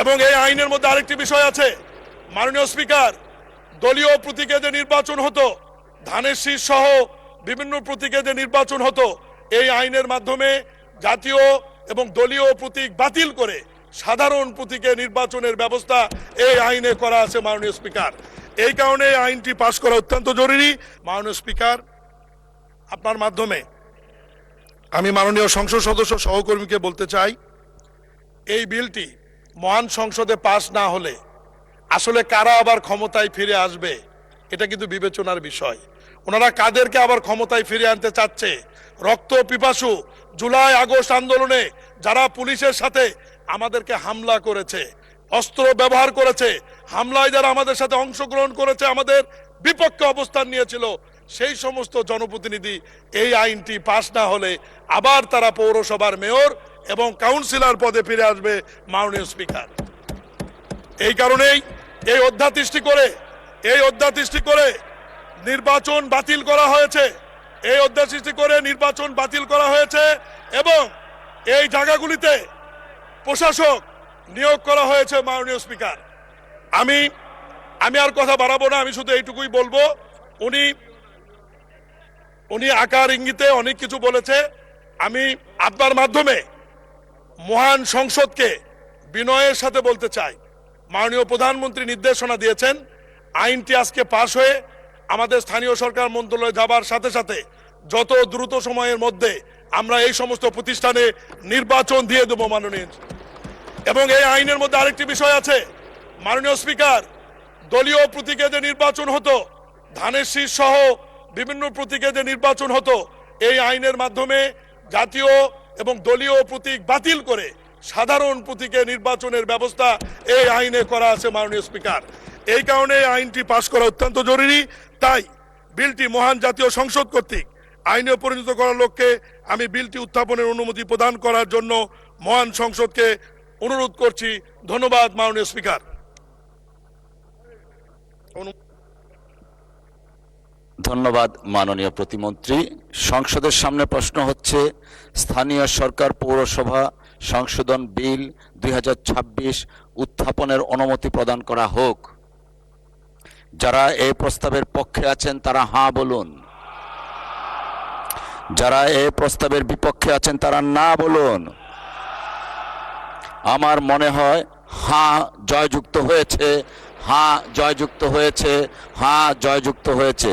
এবং এই আইনের মধ্যে আরেকটি বিষয় আছে, মাননীয় স্পিকার, দলীয় প্রতীকে যে নির্বাচন হতো, ধানের শীষ সহ বিভিন্ন প্রতীকে যে নির্বাচন হতো, এই আইনের মাধ্যমে জাতীয় এবং দলীয় প্রতীক বাতিল করে সাধারণ প্রতীকে নির্বাচনের ব্যবস্থা এই আইনে করা আছে মাননীয় স্পিকার। এই কারণে এই আইনটি পাশ করা অত্যন্ত জরুরি। মাননীয় স্পিকার, আপনার মাধ্যমে আমি মাননীয় সংসদ সদস্য সহকর্মীকে বলতে চাই, এই বিলটি মহান সংসদে পাশ না হলে আসলে কারা আবার ক্ষমতায় ফিরে আসবে এটা কিন্তু বিবেচনার বিষয়। ওনারা কাদেরকে আবার ক্ষমতায় ফিরে আনতে চাচ্ছে? রক্ত পিপাসু জুলাই আগস্ট আন্দোলনে যারা পুলিশের সাথে আমাদেরকে হামলা করেছে, অস্ত্র ব্যবহার করেছে, হামলায় যারা আমাদের সাথে অংশগ্রহণ করেছে, আমাদের বিপক্ষে অবস্থান নিয়েছিল, সেই সমস্ত জনপ্রতিনিধি এই আইনটি পাশ না হলে আবার তারা পৌরসভার মেয়র এবং কাউন্সিলর পদে ফিরে আসবে মাননীয় স্পিকার। এই কারণেই এই অধ্যাদেশটি করে নির্বাচন বাতিল করা হয়েছে, এবং এই জায়গাগুলিতে প্রশাসক নিয়োগ করা হয়েছে মাননীয় স্পিকার। আমি আর কথা বাড়াবো না, আমি শুধু এইটুকুই বলবো, উনি আকার ইঙ্গিতে অনেক কিছু বলেছে। আমি আপনার মাধ্যমে মহান সংসদকে বিনয়ের সাথে বলতে চাই, মাননীয় প্রধানমন্ত্রী নির্দেশনা দিয়েছেন, আইনটি আজকে পাশ হয়ে আমাদের স্থানীয় সরকার মন্ত্রণালয়ে যাবার সাথে সাথে যত দ্রুত সময়ের মধ্যে আমরা এই সমস্ত প্রতিষ্ঠানে নির্বাচন দিয়ে দেবো মাননীয়। এবং এই আইনের মধ্যে আরেকটি বিষয় আছে, মাননীয় স্পিকার, দলীয় প্রতীকে যে নির্বাচন হতো, ধানের শীষ সহ বিভিন্ন প্রতীকে যে নির্বাচন হতো, এই আইনের মাধ্যমে জাতীয় এবং দলীয় প্রতীক বাতিল করে সাধারণ প্রতীকে নির্বাচনের ব্যবস্থা এই আইনে করা আছে মাননীয় স্পিকার। এই কারণে এই আইনটি পাশ করা অত্যন্ত জরুরি। তাই বিলটি মহান জাতীয় সংসদ কর্তৃক আইনে পরিণত করার লক্ষ্যে আমি বিলটি উত্থাপনের অনুমতি প্রদান করার জন্য মহান সংসদকে অনুরোধ করছি। ধন্যবাদ মাননীয় স্পিকার। ধন্যবাদ মাননীয় প্রতিমন্ত্রী। সংসদের সামনে প্রশ্ন হচ্ছে, স্থানীয় সরকার পৌরসভা সংশোধন বিল 2026 উত্থাপনের অনুমতি প্রদান করা হোক। যারা এই প্রস্তাবের পক্ষে আছেন তারা হাঁ বলুন, যারা এই প্রস্তাবের বিপক্ষে আছেন তারা না বলুন। আমার মনে হয় হাঁ জয়যুক্ত হয়েছে, হাঁ জয়যুক্ত হয়েছে, হাঁ জয়যুক্ত হয়েছে।